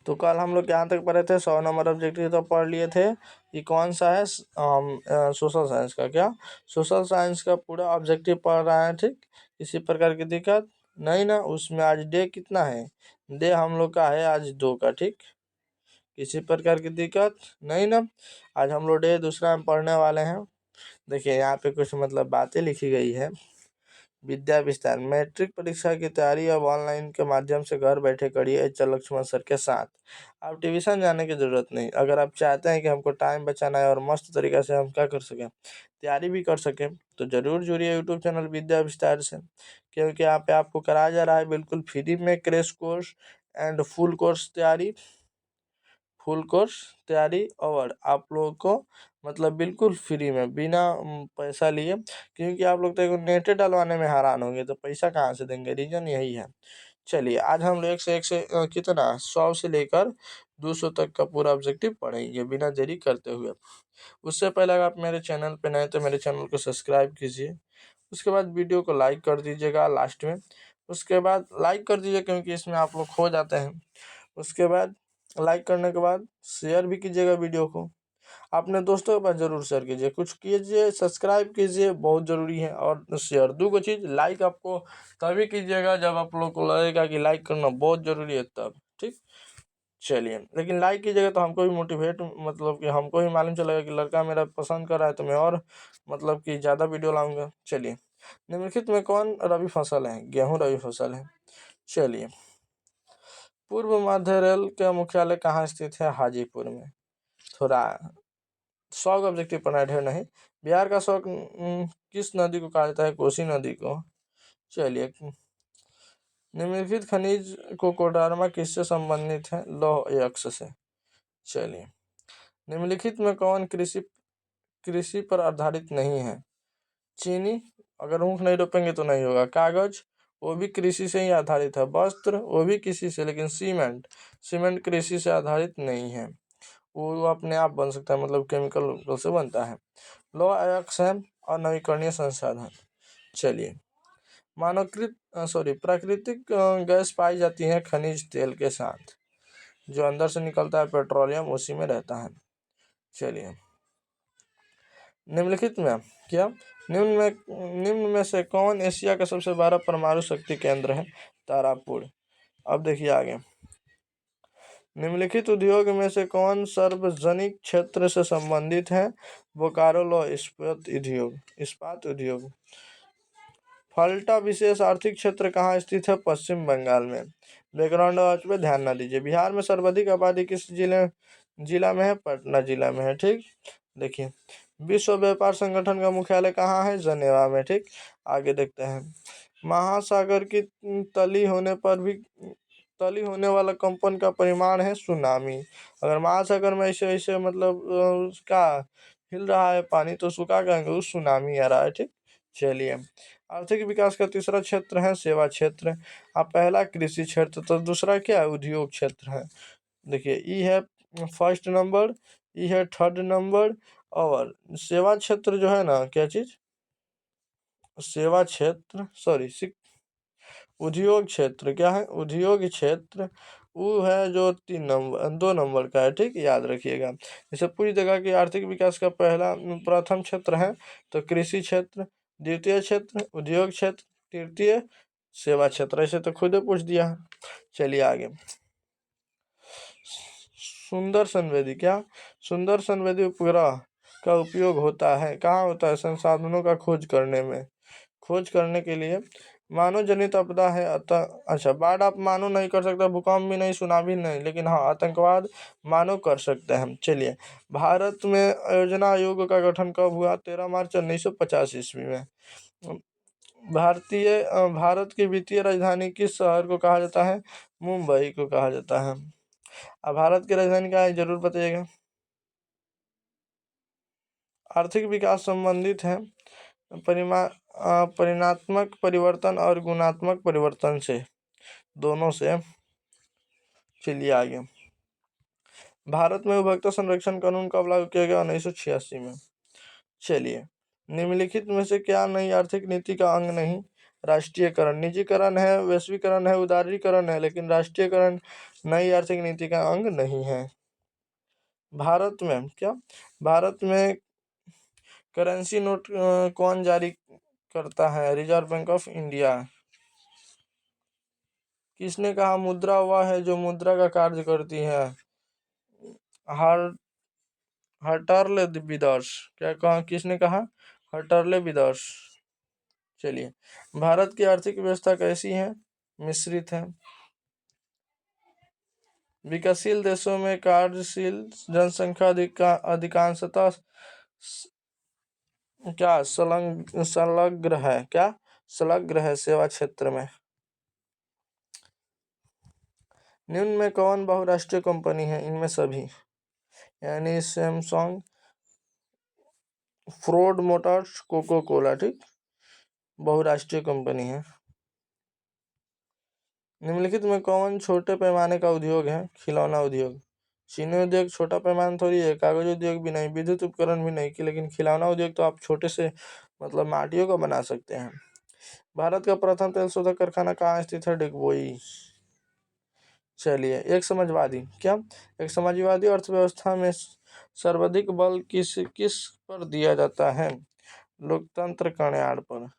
तो कल हम लोग यहाँ तक पढ़े थे, 100 नंबर ऑब्जेक्टिव तो पढ़ लिए थे। ये कौन सा है? सोशल साइंस का। क्या सोशल साइंस का पूरा ऑब्जेक्टिव पढ़ रहा है, ठीक। किसी प्रकार की दिक्कत नहीं ना? उसमें आज डे कितना है? डे हम लोग का है आज 2 का, ठीक। किसी प्रकार की दिक्कत नहीं ना? आज हम लोग डे दूसरा में पढ़ने वाले हैं। देखिए यहाँ पे कुछ मतलब बातें लिखी गई है। विद्या विस्तार, मैट्रिक परीक्षा की तैयारी अब ऑनलाइन के माध्यम से घर बैठे करिए एच.एल. लक्ष्मण सर के साथ। आप ट्यूशन जाने की ज़रूरत नहीं। अगर आप चाहते हैं कि हमको टाइम बचाना है और मस्त तरीके से हम क्या कर सकें, तैयारी भी कर सकें, तो ज़रूर जुड़िए यूट्यूब चैनल विद्या विस्तार से, क्योंकि यहाँ पे आपको कराया जा रहा है बिल्कुल फ्री में crash course and full course तैयारी। और आप लोगों को मतलब बिल्कुल फ्री में बिना पैसा लिए, क्योंकि आप लोग तो एक नेट डलवाने में हैरान होंगे, तो पैसा कहाँ से देंगे, रीजन यही है। चलिए आज हम लोग एक से कितना 100 से लेकर 200 तक का पूरा ऑब्जेक्टिव पढ़ेंगे बिना देरी करते हुए। उससे पहले अगर आप मेरे चैनल पे नए तो मेरे चैनल को सब्सक्राइब कीजिए। उसके बाद वीडियो को लाइक कर दीजिएगा लास्ट में। उसके बाद लाइक कर दीजिए क्योंकि इसमें आप लोग खो जाते हैं। उसके बाद लाइक करने के बाद शेयर भी कीजिएगा वीडियो को, अपने दोस्तों के पास जरूर शेयर कीजिए। कुछ कीजिए, सब्सक्राइब कीजिए, बहुत ज़रूरी है, और शेयर दो चीज़। लाइक आपको तभी कीजिएगा जब आप लोग को लगेगा कि लाइक करना बहुत ज़रूरी है, तब, ठीक। चलिए, लेकिन लाइक कीजिएगा तो हमको भी मोटिवेट, मतलब कि हमको भी मालूम चलेगा कि लड़का मेरा पसंद कर रहा है, तो मैं और मतलब कि ज़्यादा वीडियो लाऊंगा। चलिए, निम्नलिखित में कौन रबी फसल है? गेहूँ रबी फसल है। चलिए, पूर्व मध्य रेल का मुख्यालय कहाँ स्थित है? हाजीपुर में। थोड़ा 100 का ऑब्जेक्टिव पढ़ना, ढेर नहीं। बिहार का शौक किस नदी को कहा जाता है? कोसी नदी को। चलिए, निम्नलिखित खनिज को कोडरमा किससे संबंधित है? लौह अयस्क से। चलिए, निम्नलिखित में कौन कृषि पर आधारित नहीं है? चीनी, अगर ऊख नहीं रोपेंगे तो नहीं होगा। कागज, वो भी कृषि से ही आधारित है। वस्त्र, वो भी कृषि से, लेकिन सीमेंट कृषि से आधारित नहीं है, वो अपने आप बन सकता है, मतलब केमिकल से बनता है। लौह अयस्क है और नवीकरणीय संसाधन। चलिए, प्राकृतिक गैस पाई जाती है खनिज तेल के साथ, जो अंदर से निकलता है पेट्रोलियम, उसी में रहता है। चलिए, निम्नलिखित में क्या निम्न में से कौन एशिया का सबसे बड़ा परमाणु शक्ति केंद्र है? तारापुर। अब देखिए आगे, निम्नलिखित उद्योग में से कौन सार्वजनिक क्षेत्र से संबंधित है? बोकारो लौह इस्पात उद्योग। फल्टा विशेष आर्थिक क्षेत्र कहाँ स्थित है? पश्चिम बंगाल में। बैकग्राउंड आवाज पे ध्यान न दीजिए। बिहार में सर्वाधिक आबादी किस जिला में है? पटना जिला में है, ठीक। देखिए, विश्व व्यापार संगठन का मुख्यालय कहाँ है? जनेवा में, ठीक। आगे देखते हैं, महासागर की तली होने वाला कंपन का परिमाण है सुनामी। अगर महासागर में ऐसे ऐसे मतलब उसका हिल रहा है पानी, तो उसको क्या कहेंगे? उस सुनामी आ रहा है, ठीक। चलिए, आर्थिक विकास का तीसरा क्षेत्र है सेवा क्षेत्र। अब पहला कृषि क्षेत्र, तो दूसरा क्या है? उद्योग क्षेत्र है। देखिए, ई है फर्स्ट नंबर, ई है थर्ड नंबर, और सेवा क्षेत्र जो है ना, क्या चीज? सेवा क्षेत्र, सॉरी, उद्योग क्षेत्र क्या है? उद्योग क्षेत्र वो है जो 2 नंबर का है, ठीक। याद रखिएगा, जैसे पूरी जगह की आर्थिक विकास का प्रथम क्षेत्र है तो कृषि क्षेत्र, द्वितीय क्षेत्र उद्योग क्षेत्र, तृतीय सेवा क्षेत्र। ऐसे तो खुद ही पूछ दिया है। चलिए आगे, सुंदर संवेदी क्या? सुंदर संवेदी उपग्रह का उपयोग होता है कहाँ होता है? संसाधनों का खोज करने के लिए। मानव जनित आपदा है अतः, अच्छा, बाढ़ आप मानव नहीं कर सकता, भूकंप भी नहीं, सुनामी नहीं, लेकिन हाँ आतंकवाद मानव कर सकते हैं। चलिए, भारत में योजना आयोग का गठन कब हुआ? 13 मार्च 1950 ईस्वी में। भारत की वित्तीय राजधानी किस शहर को कहा जाता है? मुंबई को कहा जाता है। अब भारत की राजधानी क्या है, जरूर बताइएगा। आर्थिक विकास संबंधित है परिमाणात्मक परिवर्तन और गुणात्मक परिवर्तन से, दोनों से। चलिए आगे, भारत में उपभोक्ता संरक्षण कानून कब लागू किया गया? 1986 में। चलिए, निम्नलिखित में से क्या नई आर्थिक नीति का अंग नहीं? राष्ट्रीयकरण, निजीकरण है, वैश्वीकरण है, उदारीकरण है, लेकिन राष्ट्रीयकरण नई आर्थिक नीति का अंग नहीं है। भारत में करेंसी नोट कौन जारी करता है? Reserve bank of India. किसने कहा मुद्रा वह है जो मुद्रा का कार्य करती है? हर्टर्ले विदर्स। क्या कहा, किसने कहा? हर्टर्ले विदर्स। चलिए, भारत की आर्थिक व्यवस्था कैसी है? मिश्रित है। विकासशील देशों में कार्यशील जनसंख्या अधिकांशतः संलग्न है सेवा क्षेत्र में। निम्न में कौन बहुराष्ट्रीय कंपनी है? इनमें सभी, यानी Samsung, Ford Motors, Coca Cola, ठीक, बहुराष्ट्रीय कंपनी है। निम्नलिखित में कौन छोटे पैमाने का उद्योग है? खिलौना उद्योग। चीनी उद्योग छोटा पैमाना थोड़ी है, कागज उद्योग भी नहीं, विद्युत उपकरण भी नहीं, लेकिन खिलौना उद्योग तो आप छोटे से मतलब माटियों को बना सकते हैं। भारत का प्रथम तेल शोधक कारखाना कहाँ स्थित है? डिगबोई। चलिए, एक समाजवादी अर्थव्यवस्था में सर्वाधिक बल किस पर दिया जाता है? लोकतंत्र कल्याण पर,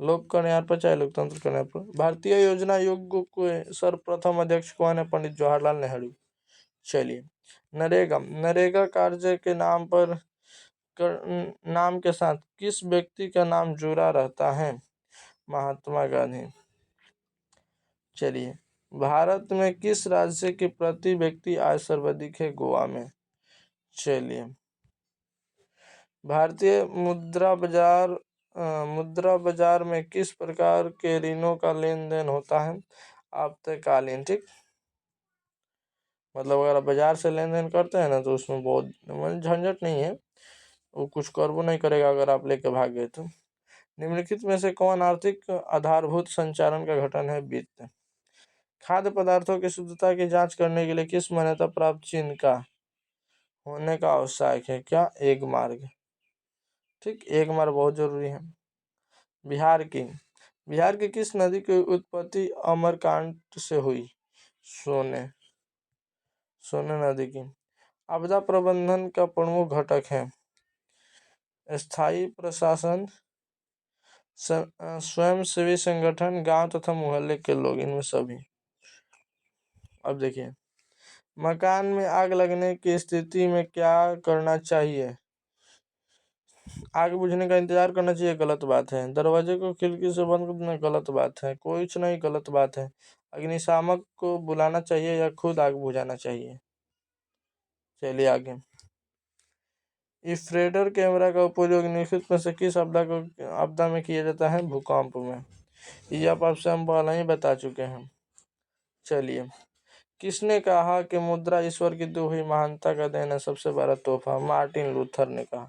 लोक कल्याण पर चाहे लोकतंत्र कल्याण पर। भारतीय योजना आयोग के सर्वप्रथम अध्यक्ष कौन है? पंडित जवाहरलाल नेहरू। चलिए, नरेगा कार्य के नाम के साथ किस व्यक्ति का नाम जुड़ा रहता है? महात्मा गांधी। चलिए, भारत में किस राज्य की प्रति व्यक्ति आय सर्वाधिक है? गोवा में। चलिए, भारतीय मुद्रा बाजार में किस प्रकार के ऋणों का लेन देन होता है? आपातकालीन, ठीक, मतलब अगर आप बाजार से लेन देन करते हैं ना तो उसमें बहुत झंझट नहीं है, वो कुछ करबो नहीं करेगा अगर आप लेके भाग गए तो। निम्नलिखित में से कौन आर्थिक आधारभूत संचालन का गठन है? वित्त। खाद्य पदार्थों की शुद्धता की जांच करने के लिए किस मान्यता प्राप्त चिन्ह का होने का आवश्यक है? क्या? एक मार्ग, ठीक, एक मार्ग बहुत जरूरी है। बिहार की किस नदी की उत्पत्ति अमरकांट से हुई? सोने नदी की। आपदा प्रबंधन का प्रमुख घटक है? स्थायी प्रशासन, स्वयंसेवी संगठन, गांव तथा मोहल्ले के लोग, इनमें सभी। अब देखिए, मकान में आग लगने की स्थिति में क्या करना चाहिए? आग बुझने का इंतजार करना चाहिए, गलत बात है। दरवाजे को खिड़की से बंद कर देना, गलत बात है। कुछ नहीं, गलत बात है। अग्निशामक को बुलाना चाहिए या खुद आग बुझाना चाहिए? चलिए आगे। इंफ्रारेड कैमरा का उपयोग निम्नलिखित में से किस आपदा में किया जाता है? भूकंप में। ये आपसे हम पहले ही बता चुके हैं। चलिए, किसने कहा कि मुद्रा ईश्वर की दी हुई महानता का देन है, सबसे बड़ा तोहफा? मार्टिन लूथर ने कहा।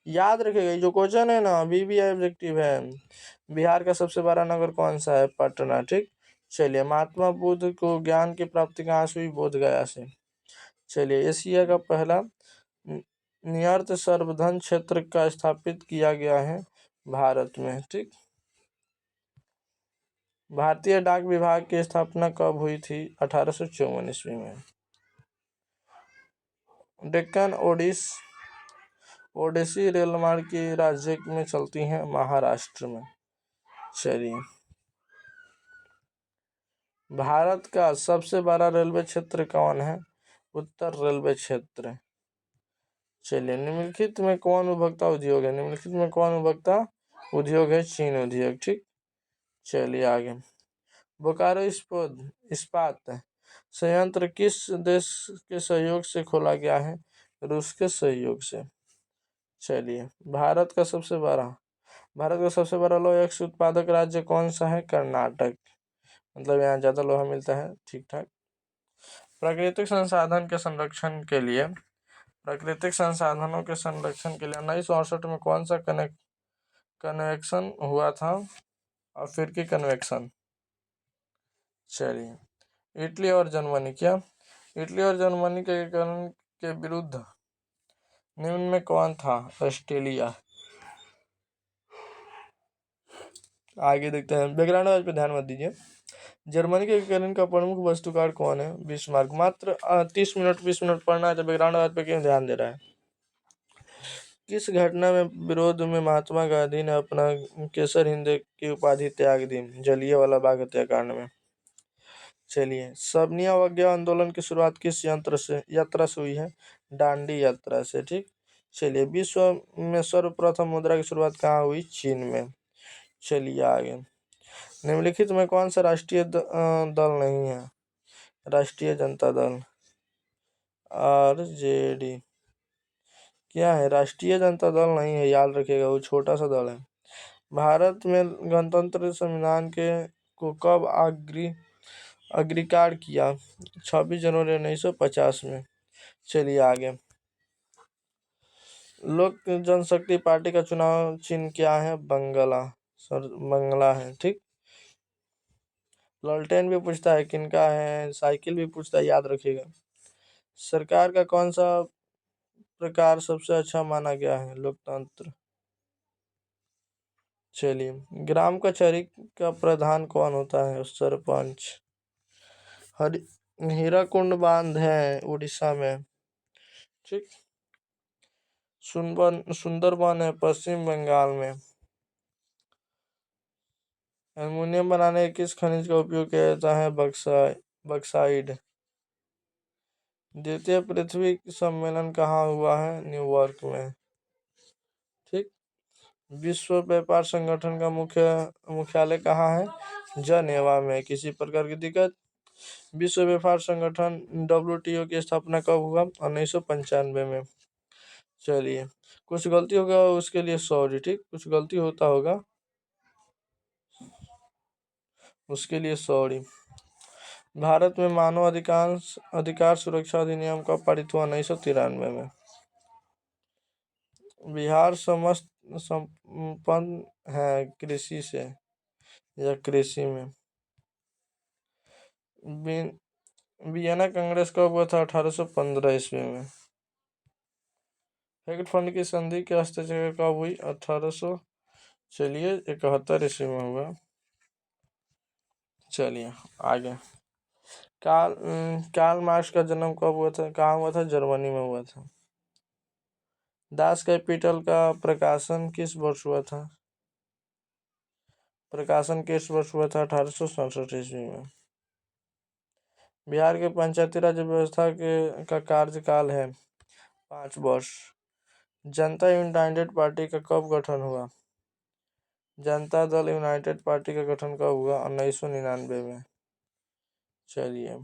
याद रखिएगा, जो क्वेश्चन है ना अभी भी ऑब्जेक्टिव है। बिहार का सबसे बड़ा नगर कौन सा है? पटना, ठीक। चलिए, महात्मा बुद्ध को ज्ञान की प्राप्ति कहाँ से हुई? बोध गया से। चलिए, एशिया का पहला नियत संवर्धन क्षेत्र का स्थापित किया गया है भारत में, ठीक। भारतीय डाक विभाग की स्थापना कब हुई थी? 1854 ईस्वी में। डेक्कन ओडिसी रेलमार्ग की राज्य में चलती है? महाराष्ट्र में। चलिए, भारत का सबसे बड़ा रेलवे क्षेत्र कौन है? उत्तर रेलवे क्षेत्र। चलिए, निम्नलिखित में कौन उपभोक्ता उद्योग है? निम्नलिखित में कौन उपभोक्ता उद्योग है? चीन उद्योग, ठीक। चलिए आगे। बोकारो इस्पात संयंत्र किस देश के सहयोग से खोला गया है? रूस के सहयोग से। चलिए, भारत का सबसे बड़ा लोहा उत्पादक राज्य कौन सा है? कर्नाटक। मतलब यहाँ ज्यादा लोहा मिलता है, ठीक ठाक। प्राकृतिक संसाधनों के संरक्षण के लिए 1968 में कौन सा कन्वेंशन हुआ था? अफ्रीकी कन्वेंशन। चलिए, इटली और जर्मनी के एकीकरण के विरुद्ध निम्न में कौन था? ऑस्ट्रेलिया। आगे देखते हैं, बैकग्राउंड आवाज पे ध्यान मत दीजिए। जर्मनी के कैलन का प्रमुख वास्तुकार कौन है? बिस्मार्क। मात्र 30 मिनट 20 मिनट पढ़ना है तो बैकग्राउंड आवाज पे क्यों ध्यान दे रहा है? किस घटना में विरोध में महात्मा गांधी ने अपना केसर हिंद की उपाधि त्याग दी? जलियांवाला बाग हत्याकांड में। चलिए, सबनिया अवज्ञा आंदोलन की शुरुआत किस यात्रा से हुई है? दांडी यात्रा से। ठीक। चलिए, विश्व में सर्वप्रथम मुद्रा की शुरुआत कहाँ हुई? चीन में। चलिए आगे, निम्नलिखित में कौन सा राष्ट्रीय दल नहीं है? राष्ट्रीय जनता दल, आरजेडी। क्या है? राष्ट्रीय जनता दल नहीं है, याद रखिएगा, वो छोटा सा दल है। भारत में गणतंत्र संविधान के को कब अग्रीकार किया? 26 जनवरी 1950 में। चलिए आगे, लोक जनशक्ति पार्टी का चुनाव चिन्ह क्या है? बंगला है। ठीक। लॉलटेन भी पूछता है किनका है, साइकिल भी पूछता है, याद रखिएगा। सरकार का कौन सा प्रकार सबसे अच्छा माना गया है? लोकतंत्र। चलिए, ग्राम कचहरी का प्रधान कौन होता है? सरपंच। हरि हीराकुंड बांध है उड़ीसा में। ठीक। सुंदरबन है पश्चिम बंगाल में। एल्युमिनियम बनाने के किस खनिज का उपयोग किया जाता है? बक्साइड। द्वितीय पृथ्वी सम्मेलन कहाँ हुआ है? न्यूयॉर्क में। ठीक। विश्व व्यापार संगठन का मुख्यालय कहाँ है? जनेवा में। किसी प्रकार की दिक्कत? विश्व व्यापार संगठन WTO की स्थापना कब हुआ? 1995 में। चलिए, कुछ गलती होगा उसके लिए सॉरी। ठीक, कुछ गलती होता होगा उसके लिए सॉरी। भारत में मानव अधिकार सुरक्षा अधिनियम कब पारित हुआ? 1993 में। बिहार समस्त संपन्न है कृषि से या कृषि में। वियना कांग्रेस कब हुआ था? 1815 ईस्वी में। हेगेट फंड की संधि के हस्ताक्षर कब हुई? 1871 ईस्वी में हुआ। चलिए आगे, कार्ल मार्क्स का जन्म कब हुआ था? कहाँ हुआ था? जर्मनी में हुआ था। दास कैपिटल का प्रकाशन किस वर्ष हुआ था? 1867 ईस्वी में। बिहार के पंचायती राज व्यवस्था का कार्यकाल है 5 वर्ष। जनता यूनाइटेड पार्टी का कब गठन हुआ? जनता दल यूनाइटेड पार्टी का गठन कब हुआ? 1999 में। चलिए,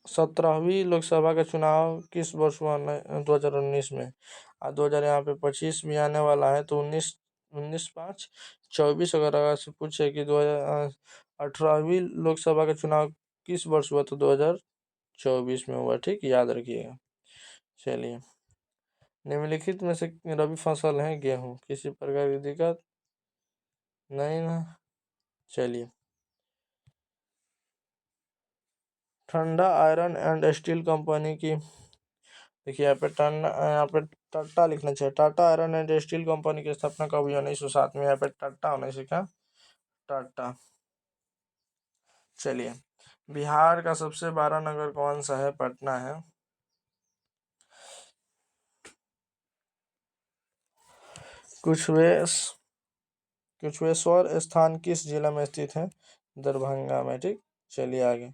17वीं लोकसभा का चुनाव किस वर्ष हुआ? 2019 में। 2000 यहाँ पे 25 भी आने वाला है तो 19 5 24 अगर आपसे पूछे कि 2018वीं लोकसभा का चुनाव किस वर्ष हुआ तो 2024 में हुआ। ठीक, याद रखिएगा। चलिए, निम्नलिखित में से रबी फसल है गेहूं। किसी प्रकार की दिक्कत नहीं ना? चलिए, ठंडा आयरन एंड स्टील कंपनी की, देखिए यहाँ पे टाटा लिखना चाहिए। Tata iron and steel company की स्थापना कब हुई? 1907 में। यहाँ पे टाटा होने से क्या? टाटा। चलिए, बिहार का सबसे बड़ा नगर कौन सा है? पटना है। कुशवेश्वर स्थान किस जिला में स्थित है? दरभंगा में। ठीक। चलिए आगे,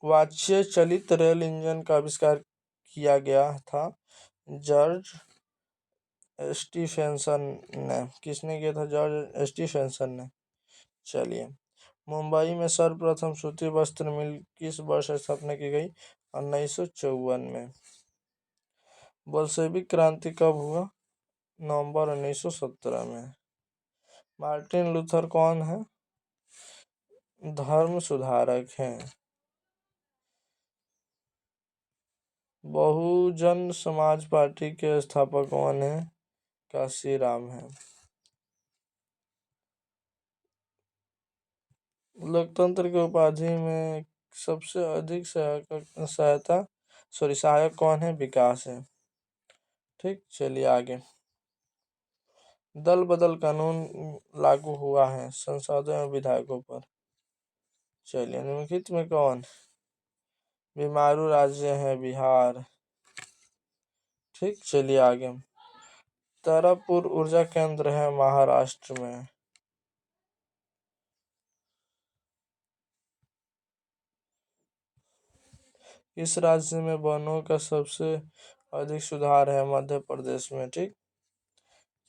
वाच्य चलित रेल इंजन का आविष्कार किया गया था? जॉर्ज स्टीफेंसन ने। किसने किया था? जॉर्ज स्टीफेंसन ने। चलिए, मुंबई में सर्वप्रथम सूती वस्त्र मिल किस वर्ष स्थापना की गई? 1954 में। बोल्शेविक क्रांति कब हुआ? नवंबर 1917 में। मार्टिन लूथर कौन है? धर्म सुधारक हैं। बहुजन समाज पार्टी के स्थापक कौन है? काशीराम है। लोकतंत्र की उपाधि में सबसे अधिक सहायक कौन है? विकास है। ठीक, चलिए आगे। दल बदल कानून लागू हुआ है सांसदों एवं विधायकों पर। चलिए, निम्नलिखित में कौन बीमारू राज्य है? बिहार। ठीक, चलिए आगे। तारापुर ऊर्जा केंद्र है महाराष्ट्र में। इस राज्य में वनों का सबसे अधिक सुधार है? मध्य प्रदेश में। ठीक,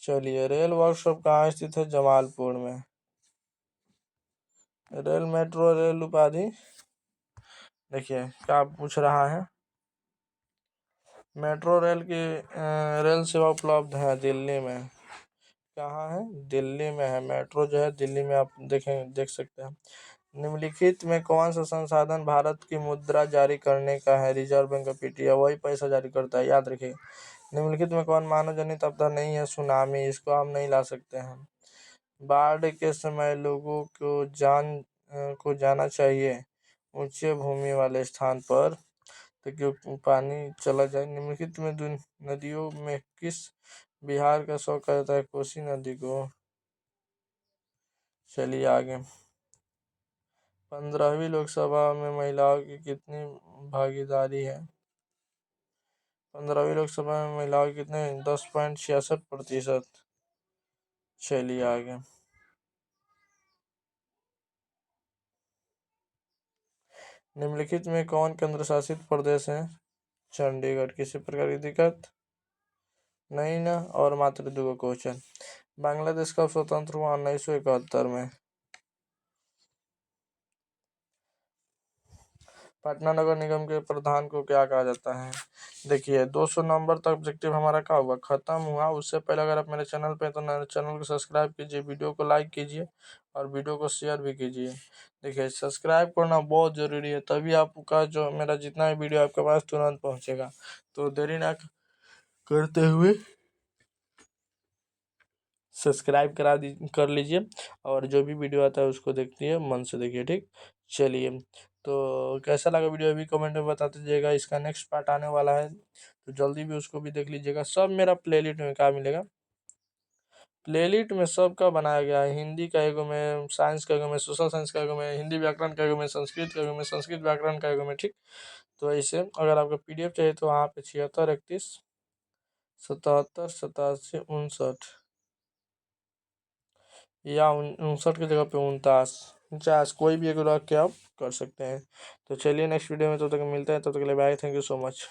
चलिए। रेल वर्कशॉप कहाँ स्थित है? जमालपुर में। रेल मेट्रो रेल उपाधि देखिए क्या पूछ रहा है। मेट्रो रेल की रेल सेवा उपलब्ध है दिल्ली में। कहाँ है? दिल्ली में है। मेट्रो जो है दिल्ली में, आप देख सकते हैं। निम्नलिखित में कौन सा संसाधन भारत की मुद्रा जारी करने का है? रिजर्व बैंक ऑफ इंडिया वही पैसा जारी करता है, याद रखिए। निम्नलिखित में कौन मानव जनित आपदा नहीं है? सुनामी, इसको हम नहीं ला सकते हैं। बाढ़ के समय लोगों को जाना चाहिए ऊंचे भूमि वाले स्थान पर ताकि पानी चला जाए। निम्नलिखित में नदियों में किस बिहार का शौक करता है? कोसी नदी को। चलिए आगे। 15वीं लोकसभा में महिलाओं की कितनी भागीदारी है? 15वीं लोकसभा में महिलाओं की कितने? 10.66%। चलिए आगे। निम्नलिखित में कौन केंद्र शासित प्रदेश है? चंडीगढ़। किसी प्रकार की दिक्कत नहीं ना? और मात्र 2 क्वेश्चन। बांग्लादेश कब स्वतंत्र हुआ? 1971 में। पटना नगर निगम के प्रधान को क्या कहा जाता है? देखिए 200 नंबर तक ऑब्जेक्टिव हमारा क्या हुआ? खत्म हुआ। उससे पहले अगर आप मेरे चैनल पे तो चैनल को सब्सक्राइब कीजिए, वीडियो को लाइक कीजिए और वीडियो को शेयर भी कीजिए। देखिए सब्सक्राइब करना बहुत ज़रूरी है, तभी आपका जो मेरा जितना भी वीडियो आपके पास तुरंत पहुँचेगा। तो देरी ना करते हुए सब्सक्राइब कर लीजिए और जो भी वीडियो आता है उसको देखती है मन से देखिए। ठीक, चलिए। तो कैसा लगा वीडियो अभी कमेंट में बता दीजिएगा। इसका नेक्स्ट पार्ट आने वाला है तो जल्दी भी उसको भी देख लीजिएगा। सब मेरा प्लेलिस्ट में क्या मिलेगा? प्लेलिस्ट में सबका बनाया गया है। हिंदी का एगो में, साइंस का एगो में, सोशल साइंस का एगो में, हिंदी व्याकरण का एगो में, संस्कृत का एगो में, संस्कृत व्याकरण का एगो में। ठीक, तो ऐसे अगर आपको पीडीएफ चाहिए तो वहाँ पे 76 31 77 87 59 या 59 की जगह पे 49 50 कोई भी एक रख के आप कर सकते हैं। तो चलिए नेक्स्ट वीडियो में तब तक मिलते हैं, तब तक के लिए bye. Thank you so much.